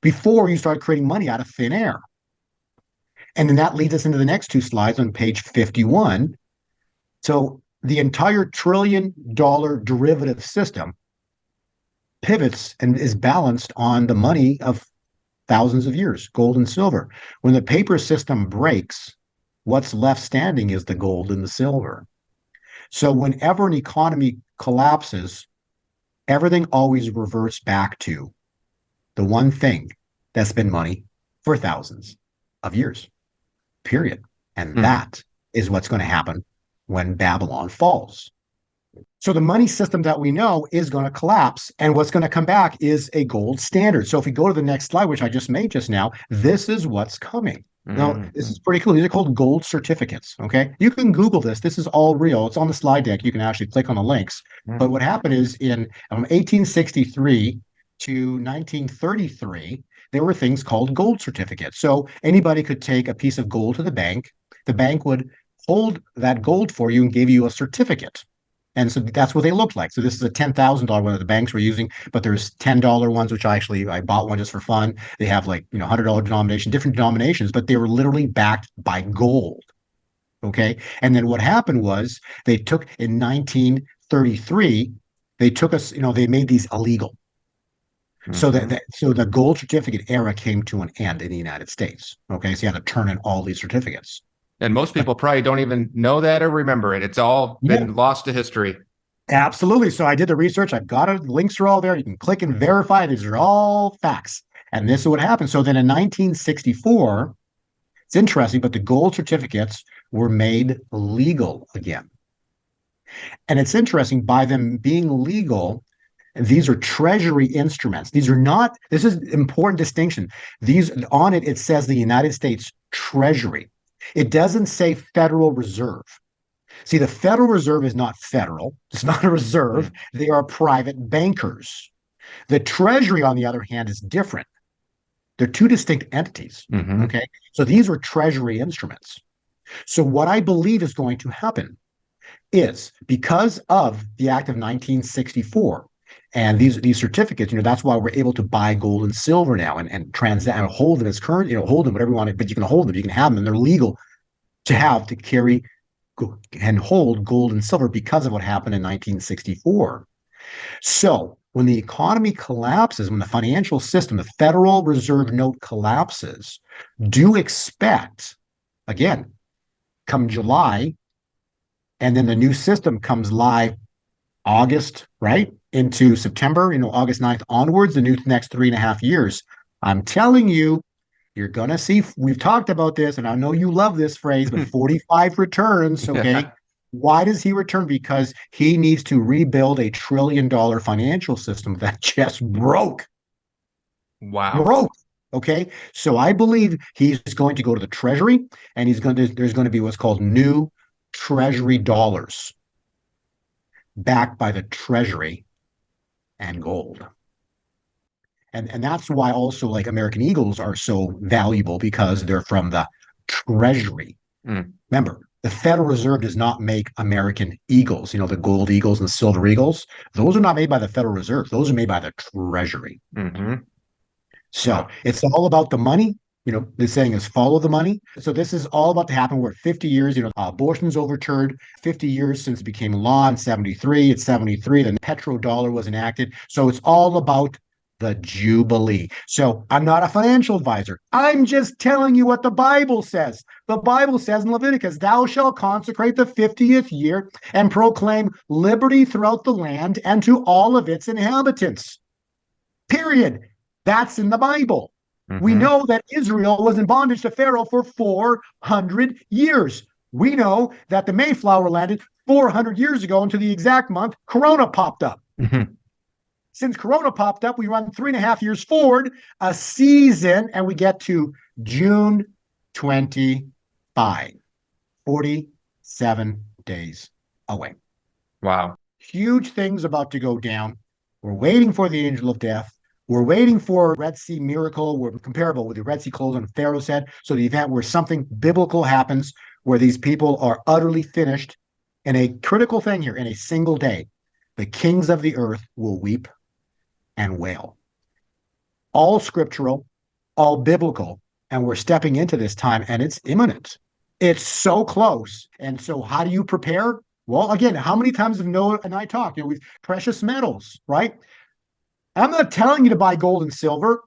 before you start creating money out of thin air. And then that leads us into the next two slides on page 51. So the entire $1 trillion derivative system pivots and is balanced on the money of thousands of years, gold and silver. When the paper system breaks, what's left standing is the gold and the silver. So whenever an economy collapses, everything always reverts back to the one thing that's been money for thousands of years, period. And that is what's going to happen when Babylon falls. So the money system that we know is going to collapse, and what's going to come back is a gold standard. So if we go to the next slide, which I just made just now, this is what's coming. Now, this is pretty cool. These are called gold certificates, okay? You can Google this. This is all real. It's on the slide deck. You can actually click on the links. But what happened is in 1863 to 1933, there were things called gold certificates. So anybody could take a piece of gold to the bank. The bank would hold that gold for you and give you a certificate. And so that's what they looked like. So this is a $10,000 one that the banks were using, but there's $10 ones, which I bought one just for fun. They have like, $100 denomination, different denominations, but they were literally backed by gold. Okay. And then what happened was they took in 1933, they took us, they made these illegal. So so the gold certificate era came to an end in the United States. Okay. So you had to turn in all these certificates. And most people probably don't even know that or remember it. It's all been lost to history. Absolutely. So I did the research. I've got it. The links are all there. You can click and verify. These are all facts. And this is what happened. So then in 1964, it's interesting, but the gold certificates were made legal again. And it's interesting, by them being legal, these are treasury instruments. These are not, this is an important distinction. These, on it, it says the United States Treasury. It doesn't say Federal Reserve. See, the Federal Reserve is not federal. It's not a reserve. They are private bankers. The Treasury, on the other hand, is different. They're two distinct entities. Okay. So these are treasury instruments. So what I believe is going to happen is, because of the Act of 1964, and these certificates, that's why we're able to buy gold and silver now and transact and hold them as current, hold them, whatever you want, but you can hold them, you can have them, and they're legal to have, to carry and hold gold and silver because of what happened in 1964. So when the economy collapses, when the financial system, the Federal Reserve note collapses, do expect, again, come July, and then the new system comes live August, right? Into September, August 9th onwards, the next 3.5 years. I'm telling you, you're going to see, we've talked about this, and I know you love this phrase, but 45 returns, okay? Why does he return? Because he needs to rebuild a $1 trillion financial system that just broke. Wow. Broke. Okay. So I believe he's going to go to the Treasury, and there's going to be what's called new Treasury dollars backed by the Treasury and gold. And that's why also, like, American Eagles are so valuable, because they're from the Treasury. Remember, the Federal Reserve does not make American Eagles, the gold Eagles and the silver Eagles. Those are not made by the Federal Reserve. Those are made by the Treasury. So it's all about the money. The saying is follow the money. So this is all about to happen. We're at 50 years, abortion's overturned, 50 years since it became law in 73. It's 73, the petrodollar was enacted. So it's all about the Jubilee. So I'm not a financial advisor. I'm just telling you what the Bible says. The Bible says in Leviticus, thou shalt consecrate the 50th year and proclaim liberty throughout the land and to all of its inhabitants. Period. That's in the Bible. We know that Israel was in bondage to Pharaoh for 400 years. We know that the Mayflower landed 400 years ago, and to the exact month, Corona popped up. Since Corona popped up, we run 3.5 years forward, a season, and we get to June 25, 47 days away. Wow. Huge things about to go down. We're waiting for the angel of death. We're waiting for Red Sea miracle. We're comparable with the Red Sea closed on Pharaoh's head. So the event where something biblical happens, where these people are utterly finished, and a critical thing here, in a single day, the kings of the earth will weep and wail. All scriptural, all biblical. And we're stepping into this time and it's imminent. It's so close. And so how do you prepare? Well, again, how many times have Noah and I talked? With precious metals, right? I'm not telling you to buy gold and silver.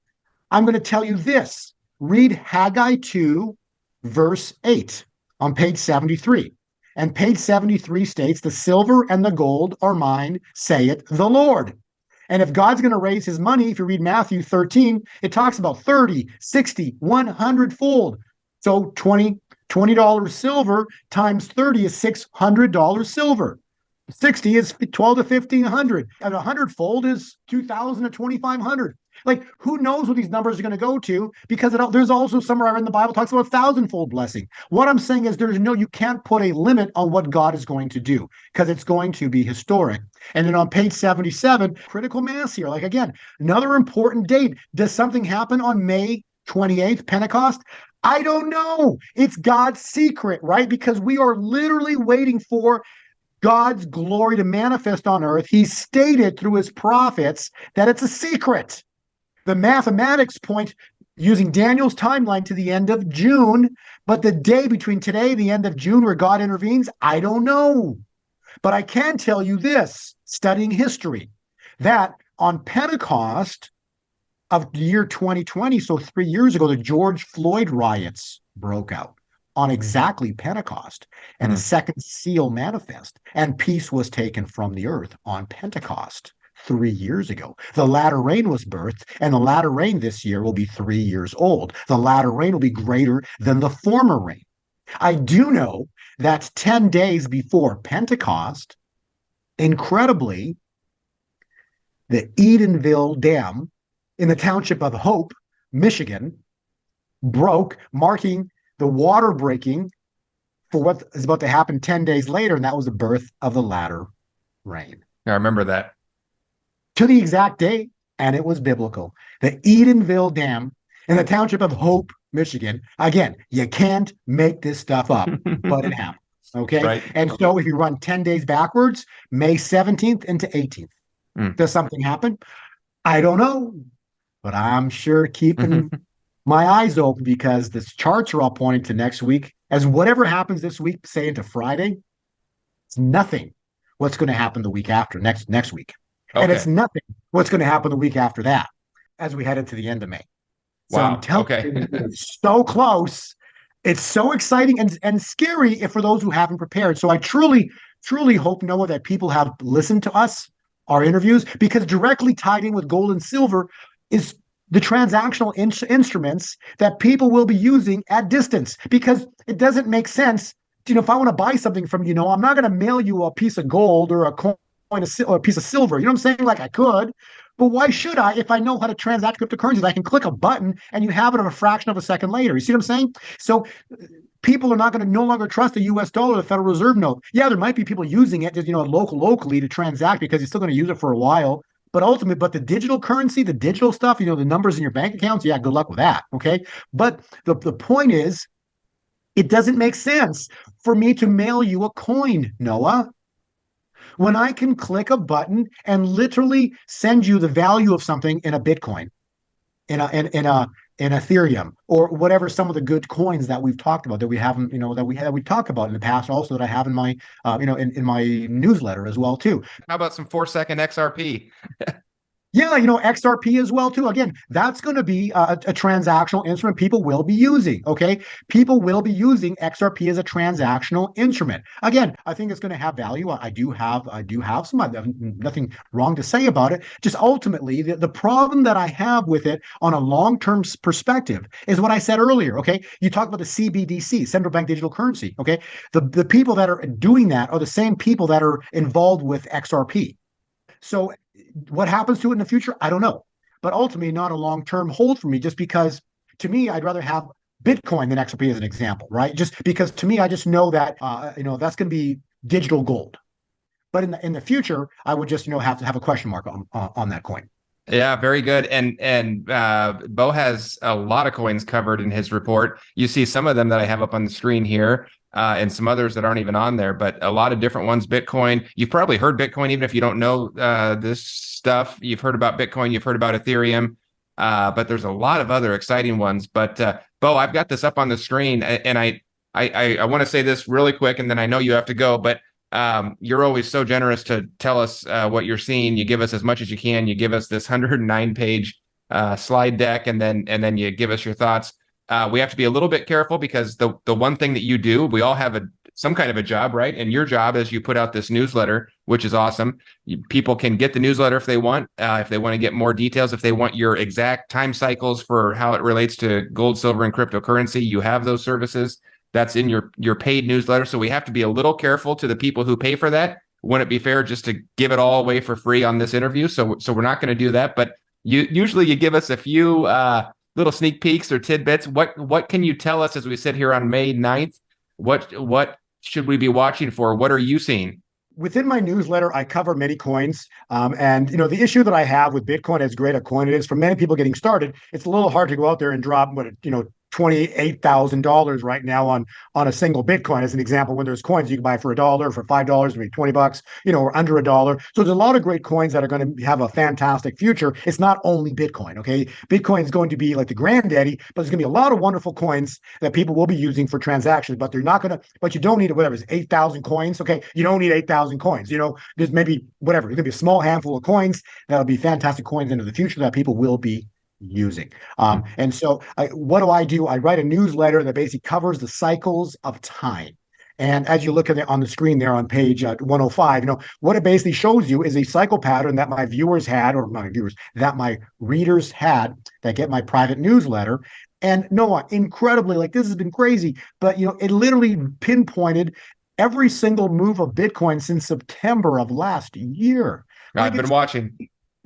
I'm going to tell you this. Read Haggai 2, verse 8 on page 73. And page 73 states, the silver and the gold are mine, saith the Lord. And if God's going to raise his money, if you read Matthew 13, it talks about 30, 60, 100 fold. So $20 silver times 30 is $600 silver. 60 is 12 to 1500, and 100 fold is 2000 to 2500. Like, who knows what these numbers are going to go to, because there's also somewhere in the Bible talks about 1,000-fold blessing. What I'm saying is you can't put a limit on what God is going to do, because it's going to be historic. And then on page 77, critical mass here. Like, again, another important date. Does something happen on May 28th, Pentecost? I don't know. It's God's secret, right? Because we are literally waiting for God's glory to manifest on earth. He stated through his prophets that it's a secret. The mathematics point using Daniel's timeline to the end of June, but the day between today and the end of June where God intervenes, I don't know. But I can tell you this, studying history, that on Pentecost of the year 2020, so 3 years ago, the George Floyd riots broke out on exactly Pentecost, and the second seal manifest, and peace was taken from the earth on Pentecost 3 years ago. The latter rain was birthed, and the latter rain this year will be 3 years old. The latter rain will be greater than the former rain. I do know that 10 days before Pentecost, incredibly, the Edenville Dam in the township of Hope, Michigan, broke, marking the water breaking for what is about to happen 10 days later, and that was the birth of the latter rain. I remember that. To the exact date, and it was biblical. The Edenville Dam in the township of Hope, Michigan. Again, you can't make this stuff up, but it happened. Okay? Right. And so if you run 10 days backwards, May 17th into 18th, does something happen? I don't know, but I'm sure keeping my eyes open, because the charts are all pointing to next week. As whatever happens this week, say into Friday, it's nothing what's going to happen the week after, next week. Okay. And it's nothing what's going to happen the week after that as we head into the end of May. So wow. I'm telling you, it's so close. It's so exciting and scary for those who haven't prepared. So I truly, truly hope, Noah, that people have listened to us, our interviews, because directly tied in with gold and silver is the transactional instruments that people will be using at distance, because it doesn't make sense. If I want to buy something from you, I'm not going to mail you a piece of gold or a coin or a piece of silver. You know what I'm saying? Like, I could, but why should I if I know how to transact cryptocurrencies? I can click a button and you have it in a fraction of a second later. You see what I'm saying? So people are not going to no longer trust the U.S. dollar, the Federal Reserve note. Yeah, there might be people using it, locally to transact, because you're still going to use it for a while. But ultimately, the digital currency, the digital stuff, the numbers in your bank accounts, yeah, good luck with that. Okay. But the point is, it doesn't make sense for me to mail you a coin, Noah, when I can click a button and literally send you the value of something in a Bitcoin, in Ethereum, or whatever, some of the good coins that we've talked about, that we haven't, that we talk about in the past, also that I have in my, in my newsletter as well too. How about some 4-second XRP? Yeah, XRP as well too. Again, that's going to be a transactional instrument people will be using. Okay, people will be using XRP as a transactional instrument. Again, I think it's going to have value. I do have some. I have nothing wrong to say about it. Just ultimately, the problem that I have with it on a long-term perspective is what I said earlier. Okay, you talk about the CBDC, central bank digital currency. Okay, the people that are doing that are the same people that are involved with XRP. So what happens to it in the future, I don't know. But ultimately, not a long-term hold for me, just because, to me, I'd rather have Bitcoin than XRP as an example, right? Just because, to me, I just know that that's going to be digital gold. But in the future, I would just have to have a question mark on that coin. Yeah, very good. And Bo has a lot of coins covered in his report. You see some of them that I have up on the screen here. And some others that aren't even on there, but a lot of different ones. Bitcoin, you've probably heard Bitcoin, even if you don't know this stuff. You've heard about Bitcoin, you've heard about Ethereum. but there's a lot of other exciting ones. But Bo, I've got this up on the screen, and I want to say this really quick, and then I know you have to go, but you're always so generous to tell us what you're seeing. You give us as much as you can. You give us this 109 page slide deck, and then you give us your thoughts. We have to be a little bit careful because the one thing that you do, we all have some kind of a job, right? And your job is you put out this newsletter, which is awesome. People can get the newsletter if they want to get more details, if they want your exact time cycles for how it relates to gold, silver, and cryptocurrency. You have those services. That's in your paid newsletter. So we have to be a little careful to the people who pay for that. Wouldn't it be fair just to give it all away for free on this interview? So we're not going to do that. But usually you give us a few little sneak peeks or tidbits. What can you tell us as we sit here on May 9th? What should we be watching for? What are you seeing? Within my newsletter, I cover many coins. And the issue that I have with Bitcoin, as great a coin it is, for many people getting started, it's a little hard to go out there and drop $28,000 right now on a single Bitcoin, as an example, when there's coins you can buy for $1, for $5, maybe $20, or under $1. So there's a lot of great coins that are going to have a fantastic future. It's not only Bitcoin, okay? Bitcoin is going to be like the granddaddy, but there's going to be a lot of wonderful coins that people will be using for transactions, but you don't need whatever, it's 8,000 coins, okay? You don't need 8,000 coins, there's maybe whatever, it's going to be a small handful of coins that'll be fantastic coins into the future that people will be using. And so what do? I write a newsletter that basically covers the cycles of time. And as you look at it on the screen there on page 105, what it basically shows you is a cycle pattern that my readers had that get my private newsletter. And Noah, incredibly, like, this has been crazy, but it literally pinpointed every single move of Bitcoin since September of last year. I've been watching.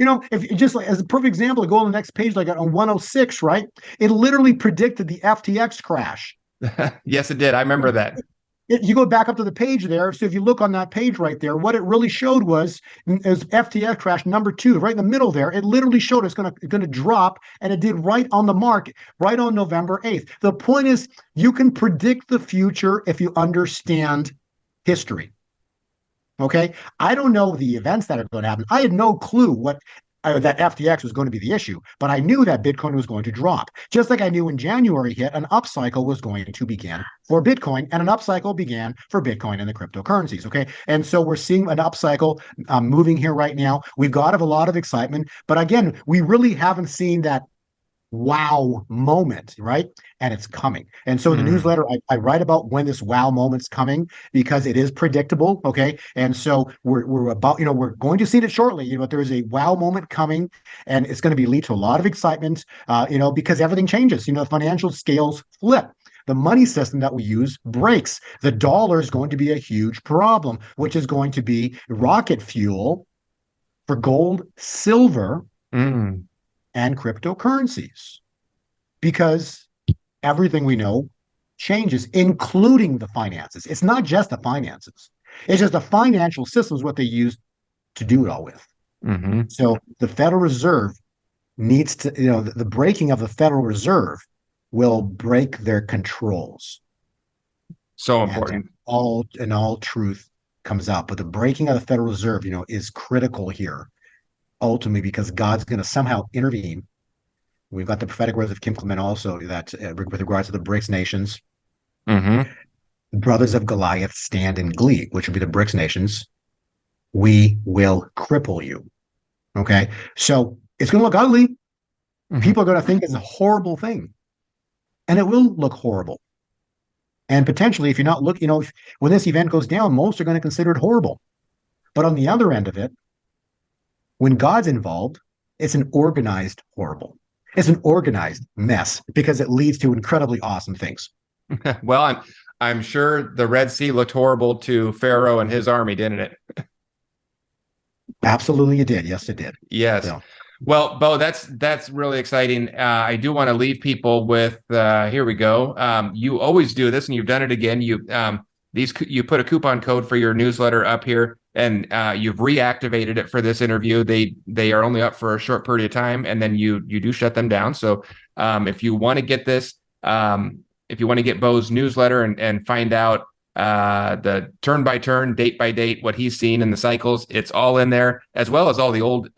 If just like as a perfect example, go on the next page, like on 106, right? It literally predicted the FTX crash. Yes, it did. I remember that. You go back up to the page there. So if you look on that page right there, what it really showed was FTX crash number 2, right in the middle there. It literally showed it's going to drop, and it did right on the mark, right on November 8th. The point is, you can predict the future if you understand history. Okay, I don't know the events that are going to happen. I had no clue that FTX was going to be the issue, but I knew that Bitcoin was going to drop. Just like I knew when January hit, an upcycle was going to begin for Bitcoin, and an upcycle began for Bitcoin and the cryptocurrencies. Okay, and so we're seeing an upcycle moving here right now. We've got a lot of excitement, but again, we really haven't seen that wow moment, right? And it's coming. And so in the newsletter, I write about when this wow moment's coming, because it is predictable. Okay. And so we're going to see it shortly, but there is a wow moment coming, and it's going to lead to a lot of excitement, because everything changes. The financial scales flip. The money system that we use breaks. The dollar is going to be a huge problem, which is going to be rocket fuel for gold, silver, and cryptocurrencies, because everything we know changes, including the finances. It's not just the finances. It's just the financial system is what they use to do it all with. So the Federal Reserve needs to, the breaking of the Federal Reserve will break their controls. So important. And all truth comes out. But the breaking of the Federal Reserve, is critical here. Ultimately, because God's going to somehow intervene. We've got the prophetic words of Kim Clement also, that with regards to the BRICS nations, brothers of Goliath stand in glee, which would be the BRICS nations. We will cripple you. Okay, so it's going to look ugly. People are going to think it's a horrible thing, and it will look horrible. And potentially, if you're not looking, when this event goes down, most are going to consider it horrible. But on the other end of it, when God's involved, it's an organized horrible. It's an organized mess, because it leads to incredibly awesome things. Well, I'm sure the Red Sea looked horrible to Pharaoh and his army, didn't it? Absolutely, it did. Yes, it did. Yes. Yeah. Well, Bo, that's really exciting. I do want to leave people with here we go. You always do this, and you've done it again. You put a coupon code for your newsletter up here, and you've reactivated it for this interview. They are only up for a short period of time, and then you do shut them down. So if you want to get this, if you want to get Bo's newsletter and find out the turn by turn, date by date, what he's seen in the cycles, it's all in there, as well as all the old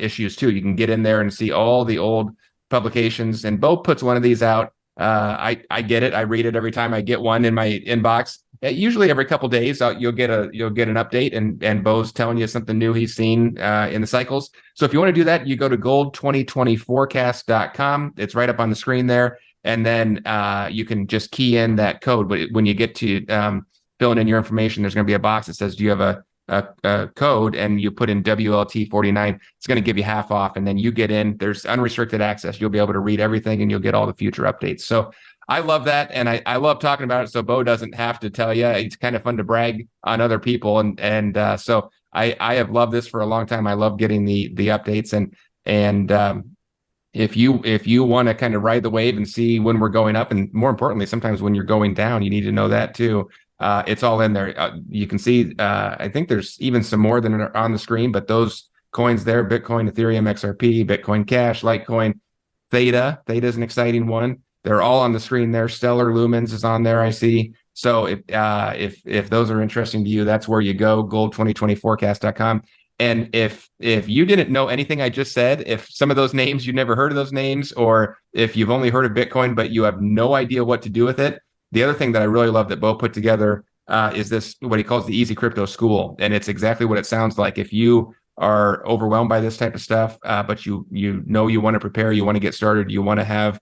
issues too. You can get in there and see all the old publications, and Bo puts one of these out. I get it. I read it every time I get one in my inbox. Usually every couple days, you'll get an update, and Bo's telling you something new he's seen in the cycles. So if you want to do that, you go to gold2020forecast.com. It's right up on the screen there, and then you can just key in that code. But when you get to filling in your information, there's going to be a box that says, "Do you have a code?" And you put in WLT49. It's going to give you half off, and then you get in. There's unrestricted access. You'll be able to read everything, and you'll get all the future updates. So I love that, and I love talking about it. So Bo doesn't have to tell you. It's kind of fun to brag on other people, and so I have loved this for a long time. I love getting the updates, and if you want to kind of ride the wave and see when we're going up, and more importantly, sometimes when you're going down, you need to know that too. It's all in there. You can see, I think there's even some more than are on the screen, but those coins there, Bitcoin, Ethereum, XRP, Bitcoin Cash, Litecoin, Theta. Theta is an exciting one. They're all on the screen there. Stellar Lumens is on there, I see. So if those are interesting to you, that's where you go, gold2020forecast.com. And if you didn't know anything I just said, if some of those names, you've never heard of those names, or if you've only heard of Bitcoin, but you have no idea what to do with it, the other thing that I really love that Bo put together is this, what he calls the Easy Crypto School. And it's exactly what it sounds like. If you are overwhelmed by this type of stuff, but you know you want to prepare, you want to get started, you want to have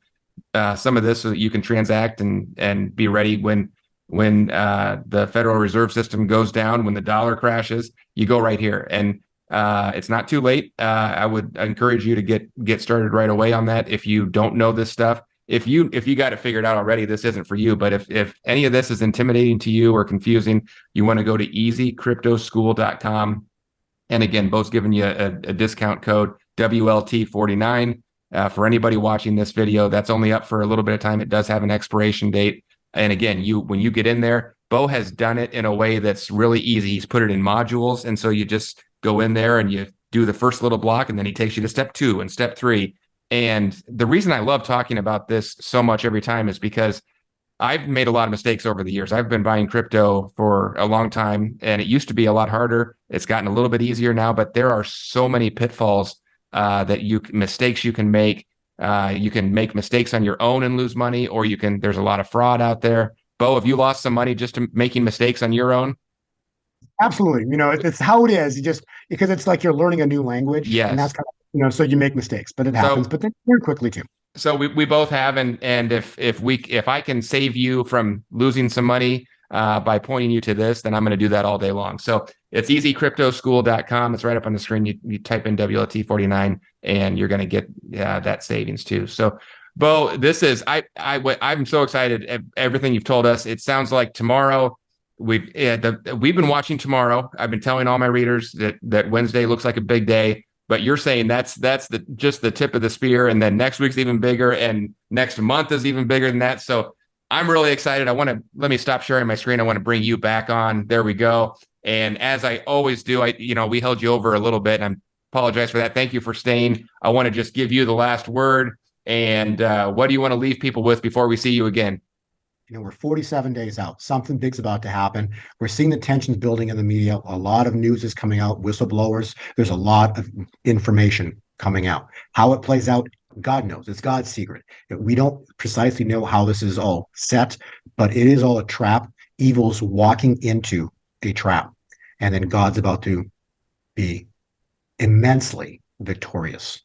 some of this so that you can transact and be ready when the Federal Reserve System goes down, when the dollar crashes, you go right here. And it's not too late. I would encourage you to get started right away on that. If you don't know this stuff, if you got it figured out already, this isn't for you. But if any of this is intimidating to you or confusing, you want to go to easycryptoschool.com. And again, Bo's giving you a discount code WLT49. For anybody watching this video, that's only up for a little bit of time. It does have an expiration date. And again, when you get in there, Bo has done it in a way that's really easy. He's put it in modules. And so you just go in there and you do the first little block, and then he takes you to step 2 and step 3. And the reason I love talking about this so much every time is because I've made a lot of mistakes over the years. I've been buying crypto for a long time, and it used to be a lot harder. It's gotten a little bit easier now, but there are so many pitfalls mistakes you can make. You can make mistakes on your own and lose money, or there's a lot of fraud out there. Bo, have you lost some money just to making mistakes on your own? Absolutely. It's how it is. Because it's like you're learning a new language. Yes. And that's kind of, so you make mistakes, but it happens, but then very quickly too. So we both have, and if I can save you from losing some money by pointing you to this, then I'm going to do that all day long. So it's easycryptoschool.com. It's right up on the screen. You type in WLT49 and you're going to get that savings too. So Bo, this is, I'm so excited. Everything you've told us, it sounds like tomorrow we've been watching tomorrow. I've been telling all my readers that Wednesday looks like a big day. But you're saying that's just the tip of the spear, and then next week's even bigger, and next month is even bigger than that. So I'm really excited. Let me stop sharing my screen. I want to bring you back on. There we go. And as I always do, we held you over a little bit, and I apologize for that. Thank you for staying. I want to just give you the last word. And what do you want to leave people with before we see you again? We're 47 days out. Something big's about to happen. We're seeing the tensions building in the media. A lot of news is coming out, whistleblowers. There's a lot of information coming out. How it plays out, God knows. It's God's secret. We don't precisely know how this is all set, but it is all a trap. Evil's walking into a trap. And then God's about to be immensely victorious.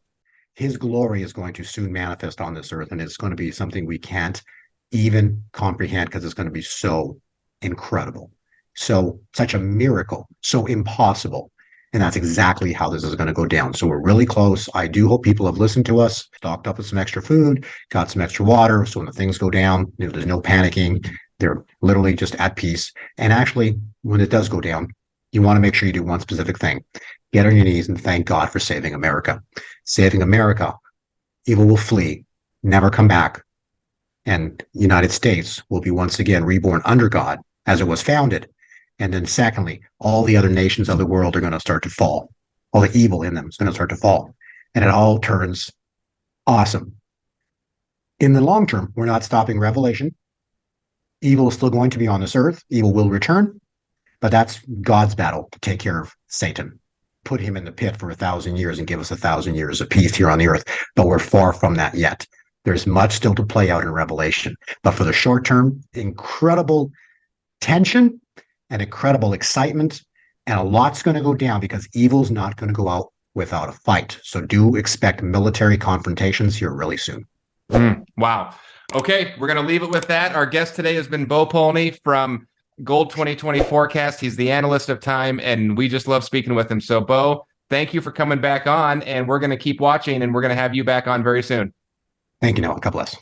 His glory is going to soon manifest on this earth, and it's going to be something we can't even comprehend, because it's going to be so incredible, such a miracle, so impossible. And that's exactly how this is going to go down. So we're really close. I do hope people have listened to us, stocked up with some extra food, got some extra water. So when the things go down, there's no panicking. They're literally just at peace. And actually, when it does go down, you want to make sure you do one specific thing: get on your knees and thank God for saving America. Saving America, evil will flee, never come back. And the United States will be once again reborn under God as it was founded. And then secondly, all the other nations of the world are going to start to fall. All the evil in them is going to start to fall. And it all turns awesome. In the long term, we're not stopping revelation. Evil is still going to be on this earth. Evil will return. But that's God's battle to take care of Satan. put him in the pit for 1,000 years and give us 1,000 years of peace here on the earth. But we're far from that yet. There's much still to play out in Revelation. But for the short term, incredible tension and incredible excitement. And a lot's going to go down because evil's not going to go out without a fight. So do expect military confrontations here really soon. Wow. Okay, we're going to leave it with that. Our guest today has been Bo Polny from Gold 2020 Forecast. He's the analyst of time, and we just love speaking with him. So, Bo, thank you for coming back on, and we're going to keep watching, and we're going to have you back on very soon. Thank you, Noah. God bless.